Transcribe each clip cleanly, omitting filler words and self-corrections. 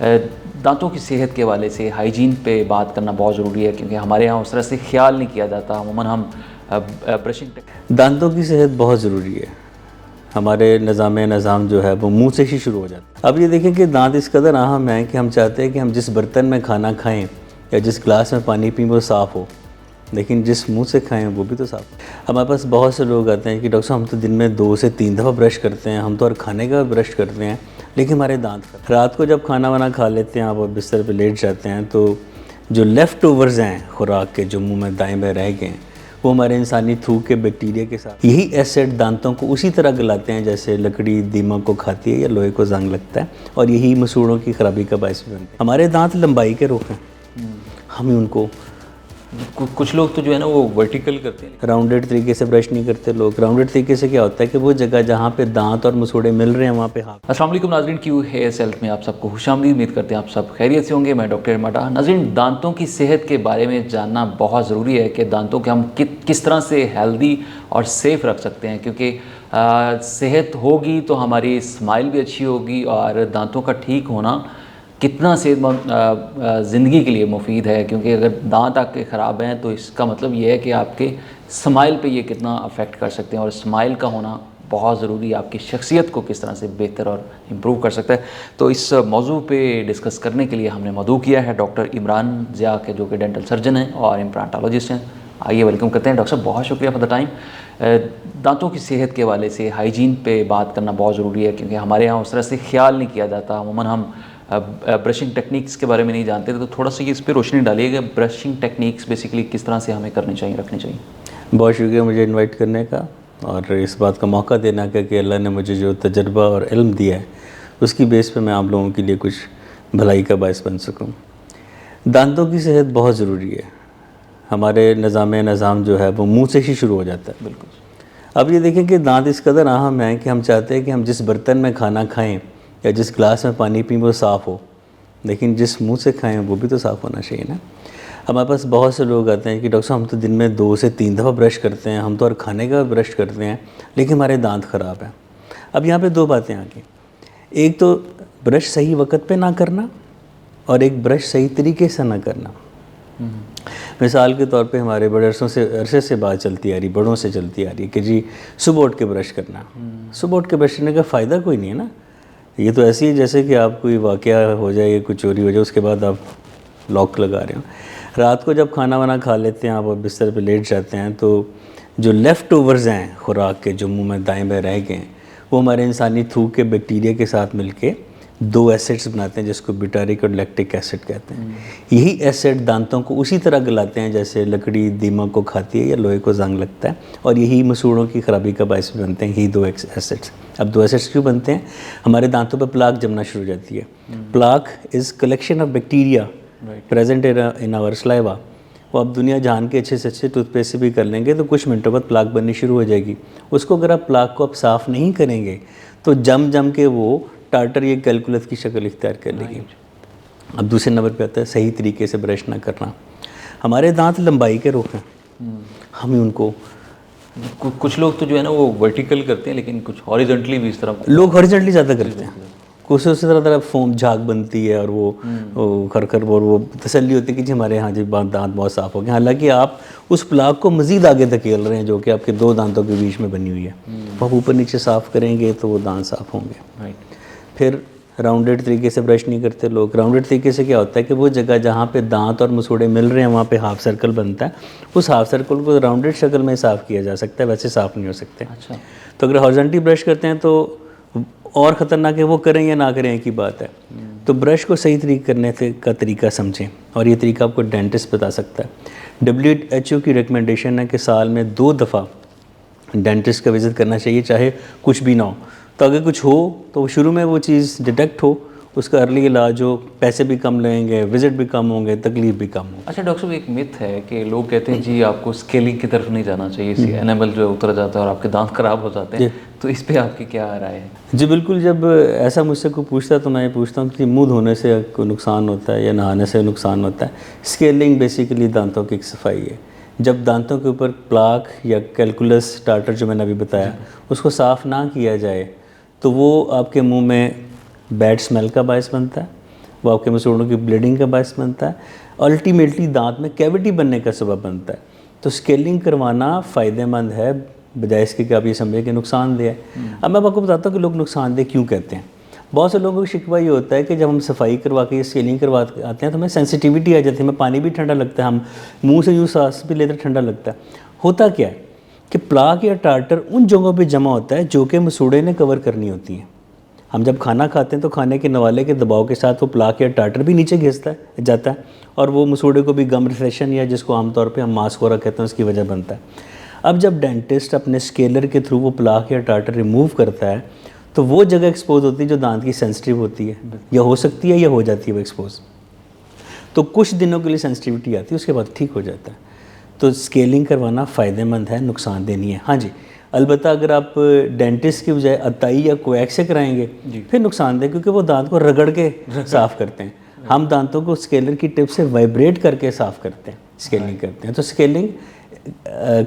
दांतों की सेहत के हवाले से हाइजीन पे बात करना बहुत ज़रूरी है, क्योंकि हमारे यहाँ उस तरह से ख्याल नहीं किया जाता। अमूमन हम ब्रशिंग दांतों की सेहत बहुत ज़रूरी है। हमारे निज़ाम जो है वो मुंह से ही शुरू हो जाता है। अब ये देखें कि दांत इस कदर अहम हैं कि हम चाहते हैं कि हम जिस बर्तन में खाना खाएं या जिस गिलास में पानी पिएं वो साफ़ हो, लेकिन जिस मुंह से खाएं वो भी तो साफ़ हो। हमारे पास बहुत से लोग आते हैं कि डॉक्टर साहब हम तो दिन में 2 से 3 दफ़ा ब्रश करते हैं, हम तो हर खाने का ब्रश करते हैं, लेकिन हमारे दांत रात को जब खाना वाना खा लेते हैं, आप बिस्तर पर लेट जाते हैं, तो जो लेफ़्ट ओवर्स हैं खुराक के, जो मुँह में दाएँ बाएँ रह गए हैं, वो हमारे इंसानी थूक के बैक्टीरिया के साथ यही एसिड दांतों को उसी तरह गलाते हैं जैसे लकड़ी दीमक को खाती है या लोहे को जंग लगता है, और यही मसूड़ों की खराबी का बायस भी बनते हैं। हमारे दांत लंबाई के रुख हैं, हम ही उनको कुछ लोग तो जो है ना वो वर्टिकल करते हैं, राउंडेड तरीके से ब्रश नहीं करते लोग। राउंडेड तरीके से क्या होता है कि वो जगह जहाँ पे दांत और मसूड़े मिल रहे हैं वहाँ पे हाथ। अस्सलाम वालेकुम नाज़रीन, क्यू हेयर सेल्फ में आप सबको खुशामदीद। उम्मीद करते हैं आप सब खैरियत से होंगे। मैं डॉक्टर मटा। नाज़रीन, दांतों की सेहत के बारे में जानना बहुत ज़रूरी है कि दांतों के हम किस तरह से हेल्दी और सेफ़ रख सकते हैं, क्योंकि सेहत होगी तो हमारी स्माइल भी अच्छी होगी, और दांतों का ठीक होना कितना सेहतमंद ज़िंदगी के लिए मुफीद है। क्योंकि अगर दांत आपके ख़राब हैं तो इसका मतलब ये है कि आपके स्माइल पे ये कितना अफेक्ट कर सकते हैं, और स्माइल का होना बहुत ज़रूरी है, आपकी शख्सियत को किस तरह से बेहतर और इम्प्रूव कर सकता है। तो इस मौजू पे डिस्कस करने के लिए हमने मदऊ किया है डॉक्टर इमरान ज़िया के, जो कि डेंटल सर्जन हैं और इम्प्लांटोलॉजिस्ट हैं। आइए वेलकम करते हैं। डॉक्टर साहब, बहुत शुक्रिया फॉर द टाइम। दांतों की सेहत के हवाले से हाइजीन पे बात करना बहुत ज़रूरी है, क्योंकि हमारे यहाँ उस तरह से ख्याल नहीं किया जाता। अमूमन हम ब्रशिंग टेक्निक्स के बारे में नहीं जानते थे, तो थोड़ा सा इस पर रोशनी डालिएगा। ब्रशिंग टेक्निक्स बेसिकली किस तरह से हमें करनी चाहिए, रखनी चाहिए। बहुत शुक्रिया मुझे इन्वाइट करने का और इस बात का मौका देना का कि अल्लाह ने मुझे जो तजर्बा और इल्म दिया है उसकी बेस पे मैं आप लोगों के लिए कुछ भलाई का बायस बन सकूं। दांतों की सेहत बहुत ज़रूरी है। हमारे निज़ाम जो है वो मुंह से ही शुरू हो जाता है। बिल्कुल। अब ये देखें कि दांत इस कदर अहम हैं कि हम चाहते हैं कि हम जिस बर्तन में खाना खाएं या जिस गिलास में पानी पिएं वो साफ़ हो, लेकिन जिस मुंह से खाएं वो भी तो साफ़ होना चाहिए ना। हमारे पास बहुत से लोग आते हैं कि डॉक्टर साहब हम तो दिन में 2 से 3 दफ़ा ब्रश करते हैं, हम तो हर खाने का ब्रश करते हैं, लेकिन हमारे दांत ख़राब हैं। अब यहाँ पे 2 बातें आ गई, एक तो ब्रश सही वक्त पे ना करना और एक ब्रश सही तरीके से ना करना। मिसाल के तौर पे हमारे बड़े अरसे से बात चलती आ रही, बड़ों से चलती आ रही है कि जी सुबह उठ के ब्रश करना। सुबह उठ के ब्रश करने का फ़ायदा कोई नहीं है ना। ये तो ऐसी है जैसे कि आप कोई वाक़या हो जाए या कुछ चोरी हो जाए, उसके बाद आप लॉक लगा रहे हो। रात को जब खाना वाना खा लेते हैं, आप बिस्तर पे लेट जाते हैं, तो जो लेफ़्ट ओवर्स हैं खुराक के, जो मुंह में दाएँ बाएँ रह गए हैं, वो हमारे इंसानी थूक के बैक्टीरिया के साथ मिलके 2 एसिड्स बनाते हैं जिसको बिटारिक और लैक्टिक एसिड कहते हैं। यही एसिड दांतों को उसी तरह गलाते हैं जैसे लकड़ी दीमक को खाती है या लोहे को जंग लगता है, और यही मसूड़ों की खराबी का बायस भी बनते हैं यही 2 एसिड्स। अब 2 एसिड्स क्यों बनते हैं? हमारे दांतों पर प्लाक जमना शुरू हो जाती है। Plaque is collection of bacteria present in our saliva. वो आप दुनिया जहान के अच्छे से अच्छे टूथपेस्ट से भी कर लेंगे तो कुछ मिनटों बाद प्लाक बननी शुरू हो जाएगी। उसको अगर आप प्लाक को आप साफ़ नहीं करेंगे तो जम के वो टार्टर या कैलकुलस की शक्ल इख्तियार कर लेगी। अब दूसरे नंबर पे आता है सही तरीके से ब्रश ना करना। हमारे दांत लंबाई के रुख हैं, हम ही उनको कुछ लोग तो जो है ना वो वर्टिकल करते हैं, लेकिन कुछ हॉरिजॉन्टली भी इस तरह लोग हॉरिजॉन्टली ज़्यादा करते हैं। कुछ उसी तरह फोम झाग बनती है और वो खर और वो तसल्ली होती है कि जी हमारे यहाँ जी दांत बहुत साफ़ हो गए। हालांकि आप उस प्लाक को मज़ीद आगे धकेल रहे हैं जो कि आपके 2 दांतों के बीच में बनी हुई है। आप ऊपर नीचे साफ़ करेंगे तो वो दांत साफ़ होंगे। राइट। फिर राउंडेड तरीके से ब्रश नहीं करते लोग। राउंडेड तरीके से क्या होता है कि वो जगह जहाँ पे दांत और मसूड़े मिल रहे हैं वहाँ पे हाफ सर्कल बनता है। उस हाफ सर्कल को राउंडेड शक्ल में साफ़ किया जा सकता है, वैसे साफ़ नहीं हो सकते। अच्छा। तो अगर हॉरिजॉन्टली ब्रश करते हैं तो और ख़तरनाक है, वो करें या ना करें एक ही बात है। तो ब्रश को सही तरीके करने से का तरीका समझें, और ये तरीका आपको डेंटिस्ट बता सकता है। WHO की रिकमेंडेशन है कि साल में 2 दफ़ा डेंटिस्ट का विज़िट करना चाहिए, चाहे कुछ भी ना हो। तो अगर कुछ हो तो शुरू में वो चीज़ डिटेक्ट हो, उसका अर्ली इलाज हो, पैसे भी कम लगेंगे, विज़िट भी कम होंगे, तकलीफ भी कम हो। अच्छा डॉक्टर साहब, एक मिथ है कि लोग कहते हैं जी आपको स्केलिंग की तरफ नहीं जाना चाहिए, इससे एनामल जो है उतर जाता है और आपके दांत खराब हो जाते हैं, तो इस पे आपकी क्या राय है? जी बिल्कुल, जब ऐसा मुझसे कोई पूछता है तो मैं ये पूछता हूँ कि मुँह धोने से कोई नुकसान होता है या नहाने से नुकसान होता है। स्केलिंग बेसिकली दांतों की एक सफाई है। जब दांतों के ऊपर प्लाक या कैलकुलस टार्टर जो मैंने अभी बताया उसको साफ़ ना किया जाए तो वो आपके मुंह में बैड स्मेल का बायस बनता है, वो आपके मसूड़ों की ब्लीडिंग का बायस बनता है, अल्टीमेटली दांत में कैविटी बनने का सबब बनता है। तो स्केलिंग करवाना फ़ायदेमंद है बजाय इसके कि आप ये समझें कि नुकसानदेह है। अब मैं आपको बताता हूँ कि लोग नुकसानदेह क्यों कहते हैं। बहुत से लोगों को शिकवा ये होता है कि जब हम सफाई करवा के स्केलिंग करवा आते हैं तो हमें सेंसिटिविटी आ जाती है, हमें पानी भी ठंडा लगता है, हम मुंह से यूँ सांस भी लेते ठंडा लगता है। होता क्या है कि प्लाक या टार्टर उन जगहों पे जमा होता है जो कि मसूड़े ने कवर करनी होती हैं। हम जब खाना खाते हैं तो खाने के नवाले के दबाव के साथ वो प्लाक या टार्टर भी नीचे घिसता जाता है और वो मसूड़े को भी गम रिफ्लेक्शन या जिसको आमतौर पे हम मास्कोरा कहते हैं उसकी वजह बनता है। अब जब डेंटिस्ट अपने स्केलर के थ्रू वो प्लाक या टार्टर रिमूव करता है तो वो जगह एक्सपोज होती है जो दांत की सेंसिटिव होती है, या हो सकती है या हो जाती है वो एक्सपोज। तो कुछ दिनों के लिए सेंसिटिविटी आती है, उसके बाद ठीक हो जाता है। तो स्केलिंग करवाना फ़ायदेमंद है, नुकसानदेह नहीं है। हाँ जी, अलबत्ता अगर आप डेंटिस्ट की बजाय अताई या कोएक्स से कराएंगे फिर नुकसानदेह, क्योंकि वो दांत को रगड़ के साफ़ करते हैं। हम दांतों को स्केलर की टिप से वाइब्रेट करके साफ़ करते हैं, स्केलिंग करते हैं। तो स्केलिंग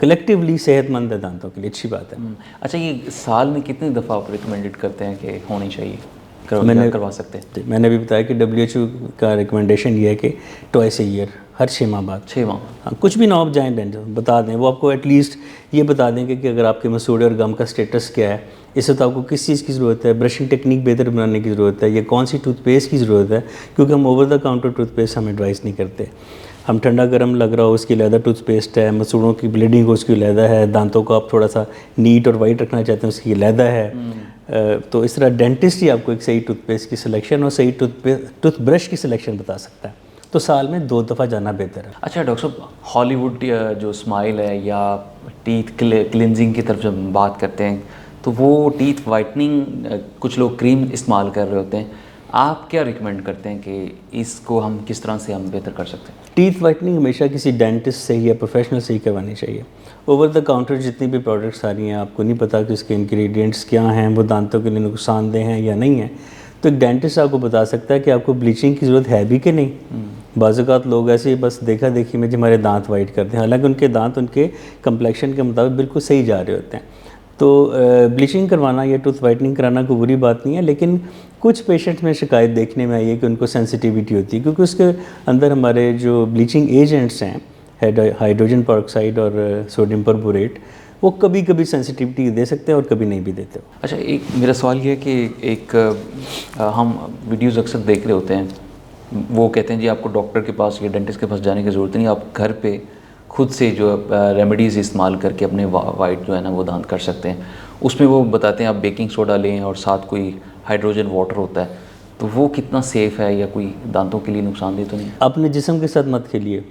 कलेक्टिवली सेहतमंद है दांतों के लिए, अच्छी बात है। अच्छा, ये साल में कितनी दफ़ा आप रिकमेंडेड करते हैं कि होनी चाहिए, करवा सकते हैं? मैंने भी बताया कि WHO का रिकमेंडेशन ये है कि ट्वाइस ए ईयर, हर 6 माह बाद। 6 माह? हाँ, कुछ भी ना आप जाएँ डेंटिस्ट बता दें, वो आपको एटलीस्ट ये बता देंगे कि अगर आपके मसूड़े और गम का स्टेटस क्या है, इससे तो आपको किस चीज़ की ज़रूरत है, ब्रशिंग टेक्निक बेहतर बनाने की ज़रूरत है, या कौन सी टूथपेस्ट की ज़रूरत है, क्योंकि हम ओवर द काउंटर टूथपेस्ट हम एडवाइस नहीं करते। हम ठंडा गर्म लग रहा हो उसकी अलहदा टूथपेस्ट है, मसूड़ों की ब्लीडिंग हो उसकी अलहदा है, दांतों को आप थोड़ा सा नीट और वाइट रखना चाहते हैं उसकी अलहदा है। तो इस तरह डेंटिस्ट ही आपको एक सही टूथपेस्ट की सिलेक्शन और सही टूथब्रश की सिलेक्शन बता सकता है। तो साल में 2 दफ़ा जाना बेहतर है। अच्छा डॉक्टर साहब, हॉलीवुड जो स्माइल है या टीथ क्लिनजिंग की तरफ जब हम बात करते हैं तो वो टीथ वाइटनिंग कुछ लोग क्रीम इस्तेमाल कर रहे होते हैं, आप क्या रिकमेंड करते हैं कि इसको हम किस तरह से हम बेहतर कर सकते हैं? टीथ वाइटनिंग हमेशा किसी डेंटिस्ट से या प्रोफेशनल से ही करवानी चाहिए। ओवर द काउंटर जितनी भी प्रोडक्ट्स आ रही हैं, आपको नहीं पता कि उसके इंग्रेडिएंट्स क्या हैं, वो दांतों के लिए नुकसानदेह हैं या नहीं हैं। तो एक डेंटिस्ट आपको बता सकता है कि आपको ब्लीचिंग की ज़रूरत है भी कि नहीं। बाज़ औक़ात लोग ऐसे ही बस देखा देखी में जो हमारे दांत वाइट करते हैं, हालांकि उनके दांत उनके कंप्लेक्शन के मुताबिक बिल्कुल सही जा रहे होते हैं। तो ब्लीचिंग करवाना या टूथ वाइटनिंग कराना कोई बुरी बात नहीं है, लेकिन कुछ पेशेंट्स में शिकायत देखने में आई है कि उनको सेंसिटिविटी होती है, क्योंकि उसके अंदर हमारे जो ब्लीचिंग एजेंट्स हैं, हाइड्रोजन पेरोक्साइड और सोडियम परबोरेट, वो कभी कभी सेंसिटिविटी दे सकते हैं और कभी नहीं भी देते। अच्छा, एक मेरा सवाल ये है कि हम वीडियोज़ अक्सर देख रहे होते हैं, वो कहते हैं जी आपको डॉक्टर के पास या डेंटिस्ट के पास जाने की ज़रूरत नहीं, आप घर पे खुद से जो रेमेडीज़ इस्तेमाल करके अपने वाइट जो है ना वो दांत कर सकते हैं। उसमें वो बताते हैं आप बेकिंग सोडा लें और साथ कोई हाइड्रोजन वाटर होता है, तो वो कितना सेफ़ है या कोई दांतों के लिए नुकसानदेह तो नहीं? अपने जिस्म के साथ मत खेलिए,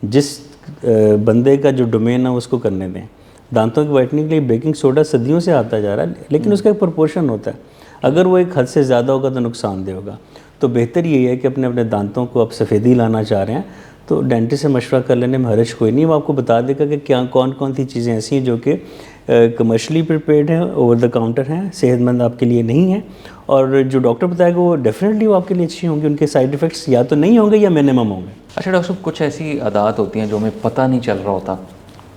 जिस बंदे का जो डोमेन है उसको करने दें। दांतों की वाइटनिंग के लिए बेकिंग सोडा सदियों से आता जा रहा है, लेकिन उसका एक प्रोपोर्शन होता है। अगर वो एक हद से ज़्यादा होगा तो नुकसानदेह होगा। तो बेहतर यही है कि अपने अपने दांतों को आप सफ़ेदी लाना चाह रहे हैं तो डेंटिस्ट से मशवरा कर लेने में हर्ज कोई नहीं। वो आपको बता देगा कि क्या कौन कौन सी चीज़ें ऐसी हैं जो कि कमर्शली प्रिपेयर्ड हैं, ओवर द काउंटर हैं, सेहतमंद आपके लिए नहीं है, और जो डॉक्टर बताएगा वो डेफिनेटली वो आपके लिए अच्छी होंगी, उनके साइड इफ़ेक्ट्स या तो नहीं होंगे या मिनिमम होंगे। अच्छा डॉक्टर साहब, कुछ ऐसी आदत होती हैं जो हमें पता नहीं चल रहा होता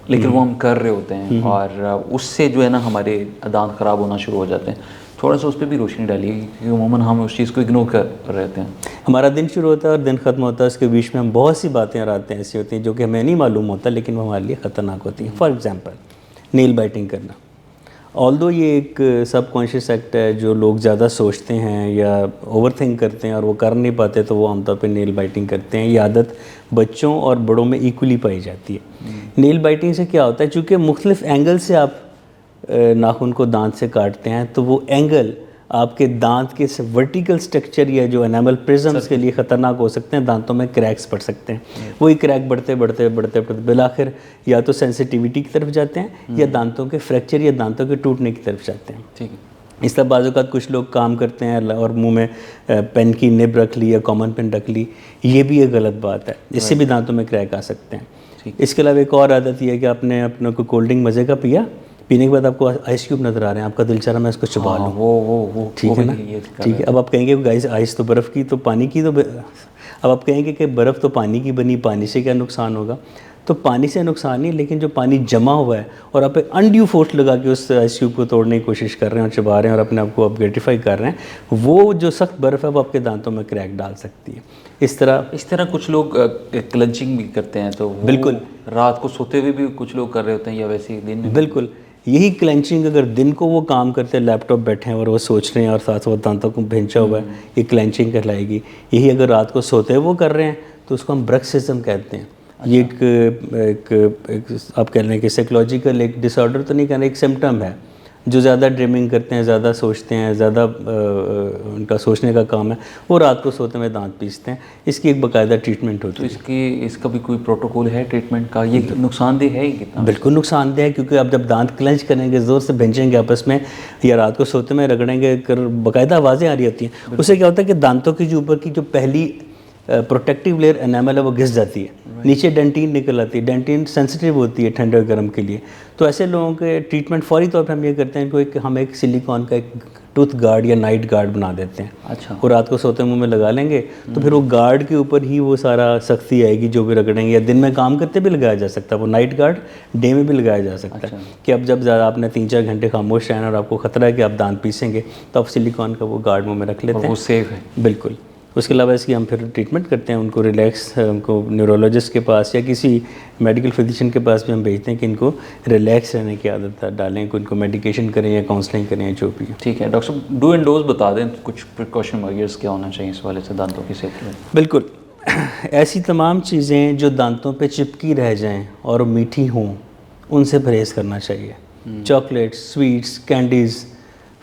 लेकिन वो हम कर रहे होते हैं और उससे जो है ना हमारे दांत ख़राब होना शुरू हो जाते हैं, थोड़ा सा उस पर भी रोशनी डालिए, क्योंकि उमूमन हम उस चीज़ को इग्नोर कर रहते हैं। हमारा दिन शुरू होता है और दिन ख़त्म होता है, उसके बीच में हम बहुत सी बातें और आते ऐसी होती हैं जो कि हमें नहीं मालूम होता, लेकिन वो हमारे लिए ख़तरनाक होती हैं। फॉर एग्ज़ाम्पल नेल बाइटिंग करना। ऑल्दो ये एक सबकॉन्शियस एक्ट है जो लोग ज़्यादा सोचते हैं या ओवर थिंक करते हैं और वो कर नहीं पाते, तो वो आमतौर पे नेल बाइटिंग करते हैं। ये आदत बच्चों और बड़ों में इक्वली पाई जाती है। नेल बाइटिंग से क्या होता है, चूँकि मुख्तलिफ एंगल से आप नाखून को दांत से काटते हैं, तो वो एंगल आपके दांत के वर्टिकल स्ट्रक्चर या जो एनामल प्रिज्म्स के लिए ख़तरनाक हो सकते हैं, दांतों में क्रैक्स पड़ सकते हैं। वही क्रैक बढ़ते बढ़ते बढ़ते बढ़ते बिलाखिर या तो सेंसिटिविटी की तरफ जाते हैं या दांतों के फ्रैक्चर या दांतों के टूटने की तरफ जाते हैं। ठीक है। इस तरह बाज़ औक़ात कुछ लोग काम करते हैं और मुंह में पेन की निब रख ली या कॉमन पेन रख ली, ये भी एक गलत बात है, इससे भी दांतों में क्रैक आ सकते हैं। इसके अलावा एक और आदत ये है कि आपने अपने को कोल्ड ड्रिंक मज़े का पिया, पीने के बाद आपको आइस क्यूब नज़र आ रहे हैं, आपका दिल चाह रहा मैं इसको चबा लूँ, वो ठीक है ना, ठीक है। अब आप कहेंगे गाइस आइस तो बर्फ़ की तो पानी की, तो अब आप कहेंगे कि बर्फ़ तो पानी की बनी, पानी से क्या नुकसान होगा। तो पानी से नुकसान नहीं, लेकिन जो पानी जमा हुआ है और आप अनड्यू फोर्स लगा के उस आइस क्यूब को तोड़ने की कोशिश कर रहे हैं और चबा रहे हैं और अपने आप को अपग्रेटिफाई कर रहे हैं, वो जो सख्त बर्फ़ है वो आपके दांतों में क्रैक डाल सकती है। इस तरह कुछ लोग क्लचिंग भी करते हैं, तो वो बिल्कुल रात को सोते हुए भी कुछ लोग कर रहे होते हैं, या वैसे ही दिन में? बिल्कुल, यही क्लेंचिंग अगर दिन को वो काम करते हैं, लैपटॉप बैठे हैं और वो सोच रहे हैं और साथ साथ दांतों को भेंचा हुआ है, ये क्लेंचिंग कहलाएगी। यही अगर रात को सोते हुए वो कर रहे हैं तो उसको हम ब्रक्सिज्म कहते हैं। ये एक आप कह रहे हैं कि साइकोलॉजिकल एक डिसऑर्डर तो नहीं कहना, एक सिम्टम है। जो ज़्यादा ड्रीमिंग करते हैं, ज़्यादा सोचते हैं, ज़्यादा उनका सोचने का काम है, वो रात को सोते में दांत पीसते हैं। इसकी एक बाकायदा ट्रीटमेंट होती है। तो इसका भी कोई प्रोटोकॉल है ट्रीटमेंट का? ये नुकसानदेह है कितना? बिल्कुल नुकसानदेह है, क्योंकि आप जब दांत क्लेंच करेंगे, ज़ोर से भेजेंगे आपस में, या रात को सोते में रगड़ेंगे, बाकायदा आवाज़ें आ रही होती हैं। उससे क्या होता है कि दांतों की जो ऊपर की जो पहली प्रोटेक्टिव लेयर एनामल है वो घिस जाती है, नीचे डेंटिन निकल आती है। डेंटिन सेंसिटिव होती है ठंडे और गर्म के लिए। तो ऐसे लोगों के ट्रीटमेंट फौरी तौर पर हम ये करते हैं, इनको हम एक सिलिकॉन का एक टूथ गार्ड या नाइट गार्ड बना देते हैं। अच्छा। वो रात को सोते मुंह में लगा लेंगे तो फिर वो गार्ड के ऊपर ही वो सारा सख्ती आएगी जो भी रगड़ेंगे। या दिन में काम करते भी लगाया जा सकता है वो नाइट गार्ड, डे में भी लगाया जा सकता है। कि अब जब ज़्यादा आपने 3-4 घंटे खामोश रहना और आपको ख़तरा है कि आप दांत पीसेंगे, तो आप सिलिकॉन का वो गार्ड मुँह में रख लेते हैं, वो सेफ है। बिल्कुल। उसके अलावा इसकी हम फिर ट्रीटमेंट करते हैं, उनको रिलैक्स, उनको न्यूरोलॉजिस्ट के पास या किसी मेडिकल फिजिशियन के पास भी हम भेजते हैं कि इनको रिलैक्स रहने की आदत डालें, इनको मेडिकेशन करें या काउंसलिंग करें या जो भी। ठीक है डॉक्टर साहब, डू एंड डोज बता दें, कुछ प्रिकॉशन मेजर्स क्या होना चाहिए इस वाले से दांतों की सेहत में? बिल्कुल, ऐसी तमाम चीज़ें जो दांतों पे चिपकी रह जाएं और मीठी हों, उनसे परहेज़ करना चाहिए। Chocolates, sweets, candies,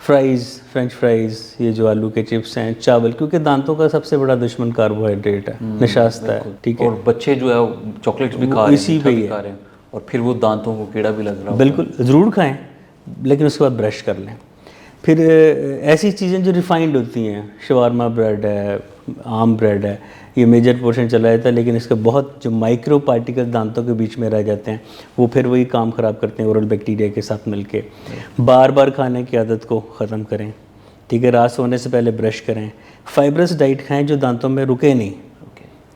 fries, French fries, ये जो आलू के चिप्स हैं, चावल, क्योंकि दांतों का सबसे बड़ा दुश्मन कार्बोहाइड्रेट है, नशास्ता है। ठीक है। और बच्चे जो है चॉकलेट्स भी खा रहे हैं, इसी पे ही खा रहे हैं, और फिर वो दांतों को कीड़ा भी लग रहा है। बिल्कुल, ज़रूर खाएं, लेकिन उसके बाद ब्रश कर लें। फिर ऐसी चीज़ें जो रिफाइंड होती हैं, शवारमा ब्रेड है, आम ब्रेड है, ये मेजर पोर्शन चला जाता है, लेकिन इसके बहुत जो माइक्रो पार्टिकल दांतों के बीच में रह जाते हैं, वो फिर वही काम ख़राब करते हैं ओरल बैक्टीरिया के साथ मिलके। बार बार खाने की आदत को ख़त्म करें। ठीक है। रात सोने से पहले ब्रश करें। फाइब्रस डाइट खाएं जो दांतों में रुके नहीं।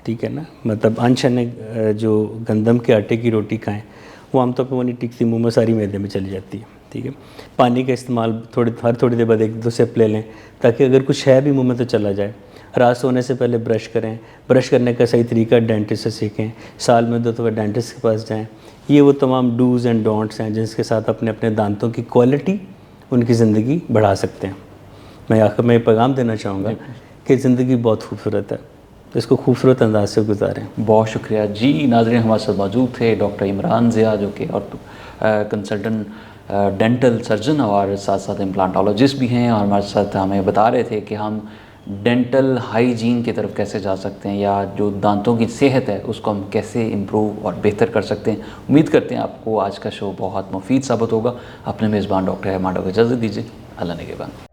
ठीक है ना, मतलब अनछने जो गंदम के आटे की रोटी खाएं, वो आमतौर पर वो नहीं टिकती, मुँह में सारी मैदे में चली जाती है। ठीक है। पानी का इस्तेमाल हर थोड़ी देर बाद 1-2 सिप ले लें, ताकि अगर कुछ है भी मुंह में तो चला जाए। रात सोने से पहले ब्रश करें। ब्रश करने का सही तरीका डेंटिस्ट से सीखें। साल में 2 दफ़ा डेंटिस्ट के पास जाएं। ये वो तमाम डूज़ एंड डोंट्स हैं जिसके साथ अपने अपने दांतों की क्वालिटी, उनकी ज़िंदगी बढ़ा सकते हैं। मैं आखिर में पैगाम देना चाहूँगा कि ज़िंदगी बहुत खूबसूरत है, तो इसको खूबसूरत अंदाज से गुजारें। बहुत शुक्रिया जी। नाज़रीन, हमारे साथ मौजूद थे डॉक्टर इमरान ज़िया, जो कि और कंसल्टेंट डेंटल सर्जन और साथ साथ इम्प्लांटोलॉजिस्ट भी हैं, और हमारे साथ हमें बता रहे थे कि हम डेंटल हाइजीन की तरफ कैसे जा सकते हैं, या जो दांतों की सेहत है उसको हम कैसे इम्प्रूव और बेहतर कर सकते हैं। उम्मीद करते हैं आपको आज का शो बहुत मुफीद साबित होगा। अपने मेज़बान डॉक्टर माडो को इजाज़त दीजिए। अल्लाह निगहबान।